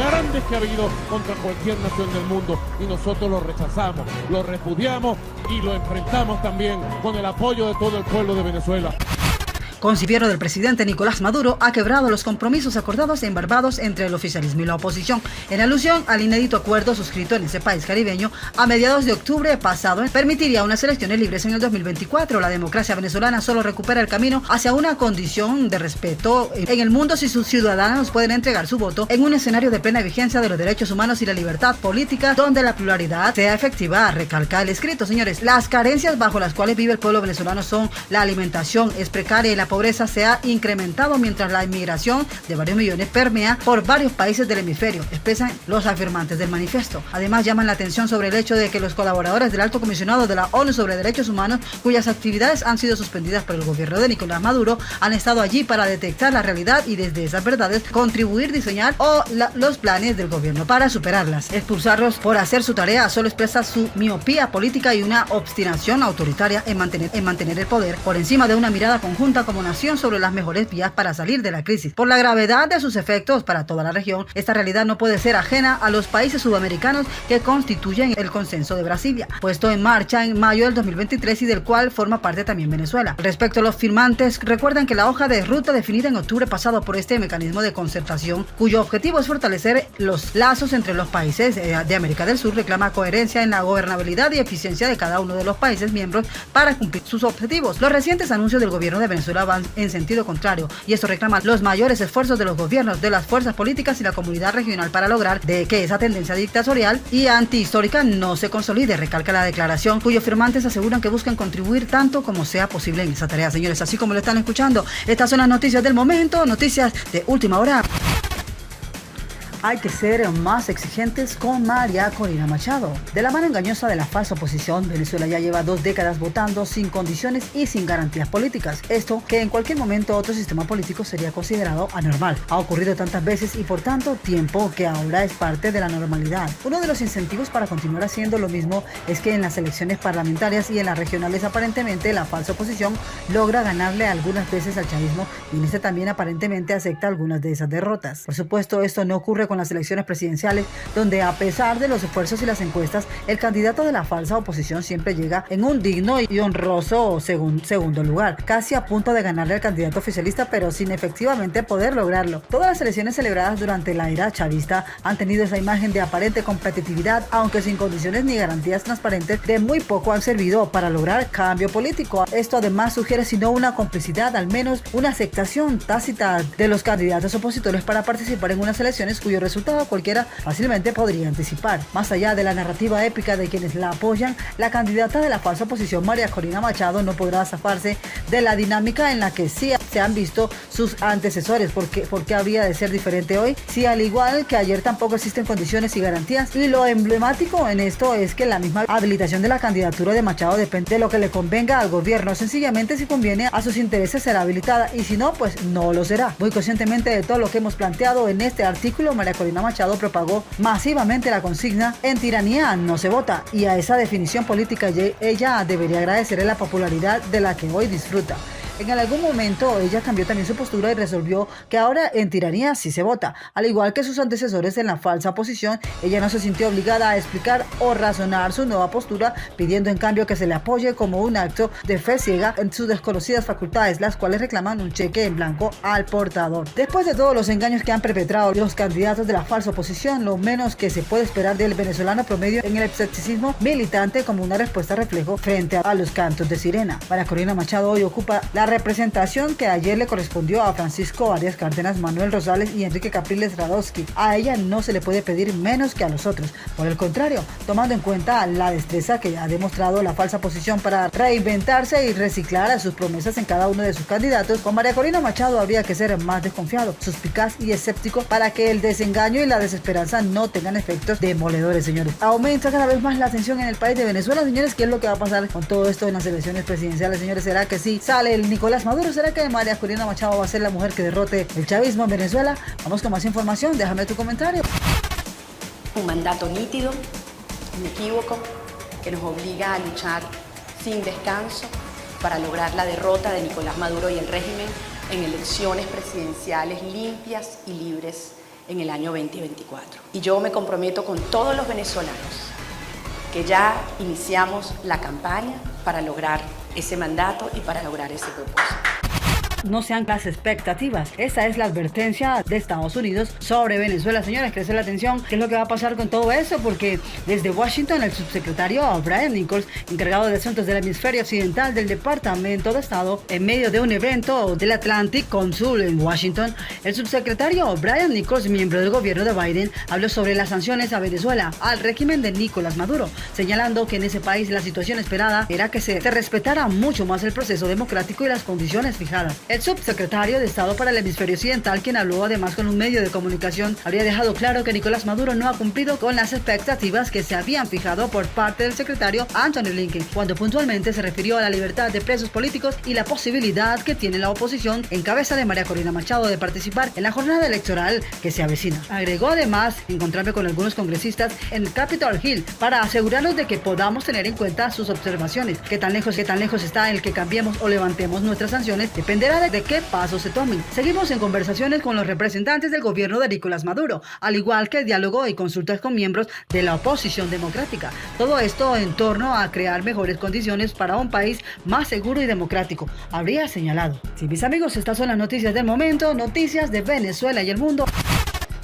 grandes que ha habido contra cualquier nación del mundo, y nosotros lo rechazamos, lo repudiamos y lo enfrentamos también con el apoyo de todo el pueblo de Venezuela. Considero del presidente Nicolás Maduro ha quebrado los compromisos acordados en Barbados entre el oficialismo y la oposición, en alusión al inédito acuerdo suscrito en ese país caribeño a mediados de octubre pasado. Permitiría unas elecciones libres en el 2024. La democracia venezolana solo recupera el camino hacia una condición de respeto en el mundo si sus ciudadanos pueden entregar su voto en un escenario de plena vigencia de los derechos humanos y la libertad política, donde la pluralidad sea efectiva, recalca el escrito. Señores, las carencias bajo las cuales vive el pueblo venezolano son: la alimentación es precaria y la pobreza se ha incrementado mientras la inmigración de varios millones permea por varios países del hemisferio, expresan los afirmantes del manifiesto. Además, llaman la atención sobre el hecho de que los colaboradores del Alto Comisionado de la ONU sobre Derechos Humanos, cuyas actividades han sido suspendidas por el gobierno de Nicolás Maduro, han estado allí para detectar la realidad y desde esas verdades contribuir, diseñar los planes del gobierno para superarlas. Expulsarlos por hacer su tarea solo expresa su miopía política y una obstinación autoritaria en mantener el poder por encima de una mirada conjunta como nación sobre las mejores vías para salir de la crisis. Por la gravedad de sus efectos para toda la región, esta realidad no puede ser ajena a los países sudamericanos que constituyen el Consenso de Brasilia, puesto en marcha en mayo del 2023 y del cual forma parte también Venezuela. Respecto a los firmantes, recuerdan que la hoja de ruta definida en octubre pasado por este mecanismo de concertación, cuyo objetivo es fortalecer los lazos entre los países de América del Sur, reclama coherencia en la gobernabilidad y eficiencia de cada uno de los países miembros para cumplir sus objetivos. Los recientes anuncios del gobierno de Venezuela van en sentido contrario, y esto reclama los mayores esfuerzos de los gobiernos, de las fuerzas políticas y la comunidad regional para lograr de que esa tendencia dictatorial y antihistórica no se consolide, recalca la declaración, cuyos firmantes aseguran que buscan contribuir tanto como sea posible en esa tarea. Señores, así como lo están escuchando, estas son las noticias del momento, noticias de última hora. Hay que ser más exigentes con María Corina Machado. De la mano engañosa de la falsa oposición, Venezuela ya lleva 2 décadas votando sin condiciones y sin garantías políticas. Esto, que en cualquier momento otro sistema político sería considerado anormal, ha ocurrido tantas veces y por tanto tiempo que ahora es parte de la normalidad. Uno de los incentivos para continuar haciendo lo mismo es que en las elecciones parlamentarias y en las regionales aparentemente la falsa oposición logra ganarle algunas veces al chavismo, y en este también aparentemente acepta algunas de esas derrotas. Por supuesto, esto no ocurre con las elecciones presidenciales, donde a pesar de los esfuerzos y las encuestas, el candidato de la falsa oposición siempre llega en un digno y honroso segundo lugar, casi a punto de ganarle al candidato oficialista, pero sin efectivamente poder lograrlo. Todas las elecciones celebradas durante la era chavista han tenido esa imagen de aparente competitividad, aunque sin condiciones ni garantías transparentes, de muy poco han servido para lograr cambio político. Esto además sugiere, si no una complicidad, al menos una aceptación tácita de los candidatos opositores para participar en unas elecciones cuyo resultado cualquiera fácilmente podría anticipar. Más allá de la narrativa épica de quienes la apoyan, la candidata de la falsa oposición, María Corina Machado, no podrá zafarse de la dinámica en la que sí se han visto sus antecesores. ¿Por qué habría de ser diferente hoy? Si al igual que ayer tampoco existen condiciones y garantías. Y lo emblemático en esto es que la misma habilitación de la candidatura de Machado depende de lo que le convenga al gobierno. Sencillamente, si conviene a sus intereses será habilitada, y si no, pues no lo será. Muy conscientemente de todo lo que hemos planteado en este artículo, María Corina Machado propagó masivamente la consigna: en tiranía no se vota, y a esa definición política ella debería agradecerle la popularidad de la que hoy disfruta. En algún momento ella cambió también su postura y resolvió que ahora en tiranía sí se vota. Al igual que sus antecesores en la falsa oposición, ella no se sintió obligada a explicar o razonar su nueva postura, pidiendo en cambio que se le apoye como un acto de fe ciega en sus desconocidas facultades, las cuales reclaman un cheque en blanco al portador. Después de todos los engaños que han perpetrado los candidatos de la falsa oposición, lo menos que se puede esperar del venezolano promedio en el escepticismo militante como una respuesta reflejo frente a los cantos de sirena. María Corina Machado hoy ocupa la representación que ayer le correspondió a Francisco Arias Cárdenas, Manuel Rosales y Enrique Capriles Radowski. A ella no se le puede pedir menos que a los otros. Por el contrario, tomando en cuenta la destreza que ha demostrado la falsa oposición para reinventarse y reciclar a sus promesas en cada uno de sus candidatos, con María Corina Machado habría que ser más desconfiado, suspicaz y escéptico para que el desengaño y la desesperanza no tengan efectos demoledores, señores. Aumenta cada vez más la tensión en el país de Venezuela, señores. ¿Qué es lo que va a pasar con todo esto en las elecciones presidenciales, señores? ¿Será que sí sale el Nicolás Maduro? ¿Será que María Corina Machado va a ser la mujer que derrote el chavismo en Venezuela? Vamos con más información, déjame tu comentario. Un mandato nítido, inequívoco, que nos obliga a luchar sin descanso para lograr la derrota de Nicolás Maduro y el régimen en elecciones presidenciales limpias y libres en el año 2024. Y yo me comprometo con todos los venezolanos que ya iniciamos la campaña para lograr ese mandato y para lograr ese propósito. No sean las expectativas. Esa es la advertencia de Estados Unidos sobre Venezuela. Señores, crece la atención. ¿Qué es lo que va a pasar con todo eso? Porque desde Washington, el subsecretario Brian Nichols, encargado de asuntos del hemisferio occidental del Departamento de Estado, en medio de un evento del Atlantic Council en Washington, el subsecretario Brian Nichols, miembro del gobierno de Biden, habló sobre las sanciones a Venezuela, al régimen de Nicolás Maduro, señalando que en ese país la situación esperada era que se respetara mucho más el proceso democrático y las condiciones fijadas. El subsecretario de Estado para el Hemisferio Occidental, quien habló además con un medio de comunicación, habría dejado claro que Nicolás Maduro no ha cumplido con las expectativas que se habían fijado por parte del secretario Antony Blinken, cuando puntualmente se refirió a la libertad de presos políticos y la posibilidad que tiene la oposición, en cabeza de María Corina Machado, de participar en la jornada electoral que se avecina. Agregó además encontrarme con algunos congresistas en Capitol Hill para asegurarnos de que podamos tener en cuenta sus observaciones. Qué tan lejos está el que cambiemos o levantemos nuestras sanciones dependerá de qué pasos se tomen. Seguimos en conversaciones con los representantes del gobierno de Nicolás Maduro, al igual que diálogo y consultas con miembros de la oposición democrática. Todo esto en torno a crear mejores condiciones para un país más seguro y democrático, habría señalado. Sí, mis amigos, estas son las noticias del momento, noticias de Venezuela y el mundo.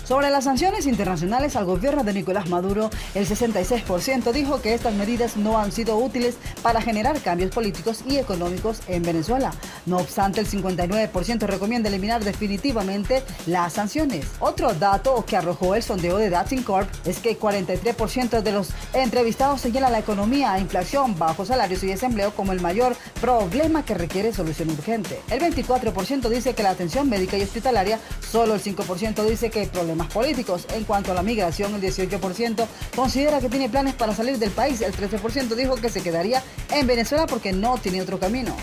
Sobre las sanciones internacionales al gobierno de Nicolás Maduro, el 66% dijo que estas medidas no han sido útiles para generar cambios políticos y económicos en Venezuela. No obstante, el 59% recomienda eliminar definitivamente las sanciones. Otro dato que arrojó el sondeo de Dating Corp es que 43% de los entrevistados señalan la economía, inflación, bajos salarios y desempleo como el mayor problema que requiere solución urgente. El 24% dice que la atención médica y hospitalaria, solo el 5% dice que hay problemas políticos. En cuanto a la migración, el 18% considera que tiene planes para salir del país, el 13% dijo que se quedaría en Venezuela porque no tiene otro camino.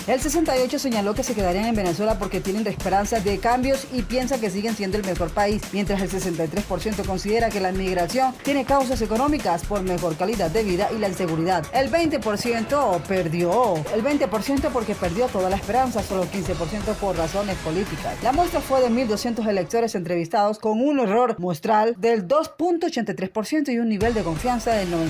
El 68% señaló que se quedarían en Venezuela porque tienen esperanzas de cambios y piensa que siguen siendo el mejor país, mientras el 63% considera que la migración tiene causas económicas por mejor calidad de vida y la inseguridad. El 20% porque perdió toda la esperanza, solo el 15% por razones políticas. La muestra fue de 1.200 electores entrevistados con un error muestral del 2.83% y un nivel de confianza del 95%.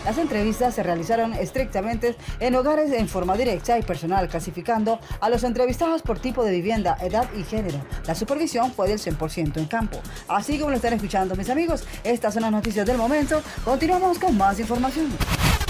Las entrevistas se realizaron estrictamente en hogares en forma directa y personal, clasificando a los entrevistados por tipo de vivienda, edad y género. La supervisión fue del 100% en campo. Así como lo están escuchando, mis amigos, estas son las noticias del momento. Continuamos con más información.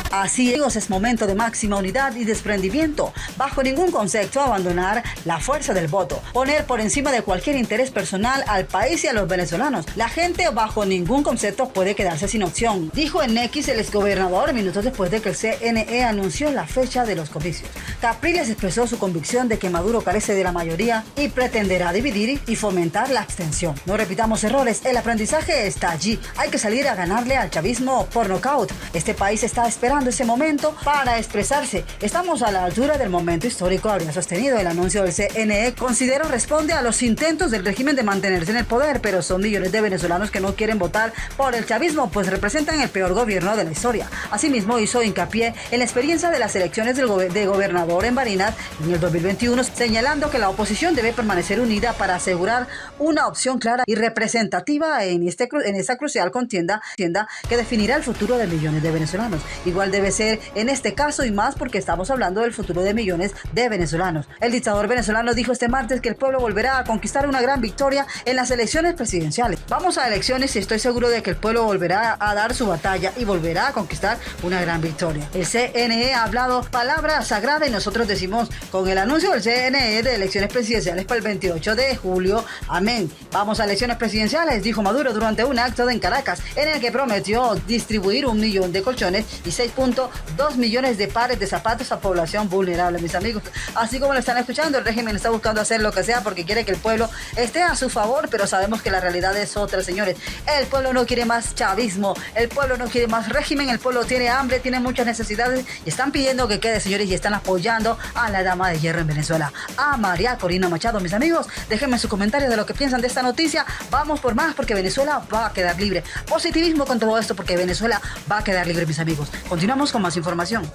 Así, amigos, es momento de máxima unidad y desprendimiento. Bajo ningún concepto abandonar la fuerza del voto. Poner por encima de cualquier interés personal al país y a los venezolanos. La gente bajo ningún concepto puede quedarse sin opción, dijo en X el exgobernador minutos después de que el CNE anunció la fecha de los comicios. Capriles expresó su convicción de que Maduro carece de la mayoría y pretenderá dividir y fomentar la abstención. No repitamos errores, el aprendizaje está allí. Hay que salir a ganarle al chavismo por nocaut. Este país está esperando ese momento para expresarse. Estamos a la altura del momento histórico, habría sostenido. El anuncio del CNE, considero, responde a los intentos del régimen de mantenerse en el poder, pero son millones de venezolanos que no quieren votar por el chavismo, pues representan el peor gobierno de la historia. Asimismo, hizo hincapié en la experiencia de las elecciones de gobernador en Barinas en el 2021, señalando que la oposición debe permanecer unida para asegurar una opción clara y representativa en esta crucial contienda que definirá el futuro de millones de venezolanos. Igual debe ser en este caso y más porque estamos hablando del futuro de millones de venezolanos. El dictador venezolano dijo este martes que el pueblo volverá a conquistar una gran victoria en las elecciones presidenciales. Vamos a elecciones y estoy seguro de que el pueblo volverá a dar su batalla y volverá a conquistar una gran victoria. El CNE ha hablado palabra sagrada y nosotros decimos con el anuncio del CNE de elecciones presidenciales para el 28 de julio, amén. Vamos a elecciones presidenciales, dijo Maduro durante un acto en Caracas en el que prometió distribuir 1 millón de colchones y 6.2 millones de pares de zapatos a población vulnerable, mis amigos. Así como lo están escuchando, el régimen está buscando hacer lo que sea porque quiere que el pueblo esté a su favor, pero sabemos que la realidad es otra, señores. El pueblo no quiere más chavismo, el pueblo no quiere más régimen, el pueblo tiene hambre, tiene muchas necesidades y están pidiendo que quede, señores, y están apoyando a la dama de hierro en Venezuela, a María Corina Machado, mis amigos. Déjenme sus comentarios de lo que piensan de esta noticia. Vamos por más porque Venezuela va a quedar libre. Positivismo con todo esto porque Venezuela va a quedar libre, mis amigos. Continuamos con más información.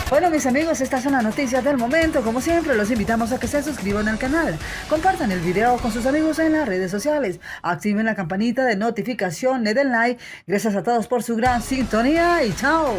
Bueno, mis amigos, estas son las noticias del momento. Como siempre, los invitamos a que se suscriban al canal, compartan el video con sus amigos en las redes sociales, activen la campanita de notificación, le den like. Gracias a todos por su gran sintonía y chao.